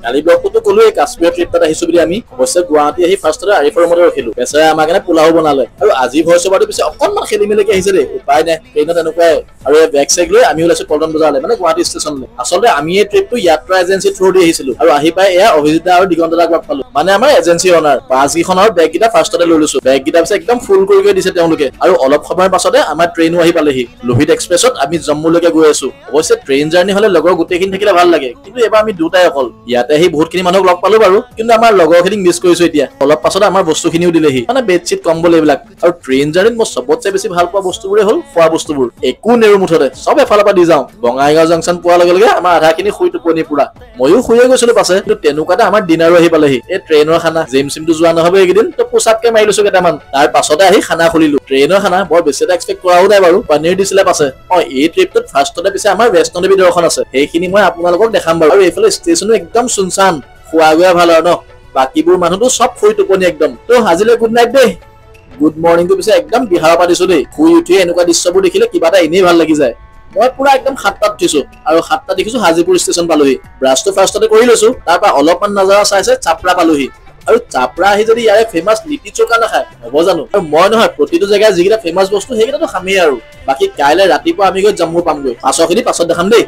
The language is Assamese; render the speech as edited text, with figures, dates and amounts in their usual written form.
কালি ব্লগটো ক'লো এই কাশ্মীৰ ট্ৰিপত আহিছো বুলি আমি অৱশ্যে গুৱাহাটী আহি ফাৰ্ষ্টতে আৰিফৰ ৰুমতে ৰখিলো বেচাৰে আমাৰ কাৰণে পোলাও বনালে আৰু আজি ভইচ অভাৰটো পিছে অকণমান খেলি মেলিকে আহিছে দেই উপায় নাই ট্ৰেইনত এনেকুৱাই আৰু এই বেগ চেগ লৈ আমি ওলাইছো পল্টন বজাৰলৈ মানে গুৱাহাটী ষ্টেচনলৈ আচলতে আমি এই ট্ৰিপটো যাত্ৰা এজেঞ্চি থ্ৰু দি আহিছিলো আৰু আহি পাই এয়া অভিজিতা আৰু দিগন্ত দাক লগ পালো মানে আমাৰ এজেঞ্চি অনাৰ বাছকেইখন আৰু বেগকেইটা ফাৰ্ষ্টতে লৈ লৈছো বেগকেইটা পিছে একদম ফুল কৰি দিছে তেওঁলোকে আৰু অলপ সময়ৰ পাছতে আমাৰ ট্ৰেইনো আহি পালেহি লোহিত এক্সপ্ৰেছত আমি জম্মুলৈকে গৈ আছো অৱশ্যে ট্ৰেইন জাৰ্ণি হলে লগৰ গোটেইখিনি থাকিলে ভাল লাগে কিন্তু এবাৰ আমি দুটাই অকল ইয়াতে আহি বহুতখিনি মানুহক লগ পালো বাৰু কিন্তু আমাৰ লগৰখিনিক মিছ কৰিছো এতিয়া অলপ পাছতে আমাৰ বস্তুখিনিও দিলেহি মানে বেডশ্বীট কম্বল এইবিলাক আৰু ট্ৰেইন জাৰ্ণিত মই চবতছে বেছি ভাল পোৱা বস্তুবোৰে হ'ল খোৱা বস্তুবোৰ একো নেৰো মুঠতে চব এফালৰ পৰা দি যাওঁ বঙাইগাঁও জাংচন পোৱাৰ লগে লগে আমাৰ আধাখিনি শুই টোপনি পুৰা ময়ো শুয়ে গৈছিলো পাছে কিন্তু তেনেকুৱাতে আমাৰ ডিনাৰো আহি পালেহি এই ট্ৰেইনৰ খানা জিম চিমটো যোৱা নহ'ব এইকেইদিন তো পোচাপকে মাৰি লৈছো কেইটামান তাৰ পাছতে আহি খানা খুলিলো ট্ৰেইনৰ খানা বৰ বেছি এটা এক্সপেক্ট কৰাও নাই বাৰু পনীৰ দিছিলে পাছে এই ট্ৰিপটোত ফাৰ্ষ্টতে পিছে আমাৰ বৈষ্ণৱদেৱী দৰ্শন আছে সেইখিনি মই আপোনালোকক দেখাম বাৰু আৰু এইফালে ষ্টেচনো একদম চুনচান খোৱা গোৱা ভাল আৰু ন বাকীবোৰ মানুহতো চব শুই টোপনি একদম তো আজিলৈ গুড নাইট দেই গুড মৰ্ণিংটো পিছে একদম বিহাৰৰ পৰা দিছো দেই শুই উঠিয়ে এনেকুৱা দৃশ্যবোৰ দেখিলে কিবা এটা এনেই ভাল লাগি যায় মই পুৰা একদম 7টাত উঠিছো আৰু 7টাত দেখিছো হাজিপুৰ ষ্টেচন পালোহি ব্ৰাছটো ফাৰ্ষ্টতে কৰি লৈছো তাৰপৰা অলপমান নজৰা চাইছে চাপৰা পালোহি আৰু চাপৰা আহি যদি ইয়াৰে ফেমাছ লিটি চৌকা নাখায় হ'ব জানো আৰু মই নহয় প্ৰতিটো জেগাৰ যিকেইটা ফেমাছ বস্তু সেইকেইটাতো খামেই আৰু বাকী কাইলৈ ৰাতিপুৱা আমি গৈ জম্মু পামগৈ পাছৰখিনি পাছত দেখাম দেই।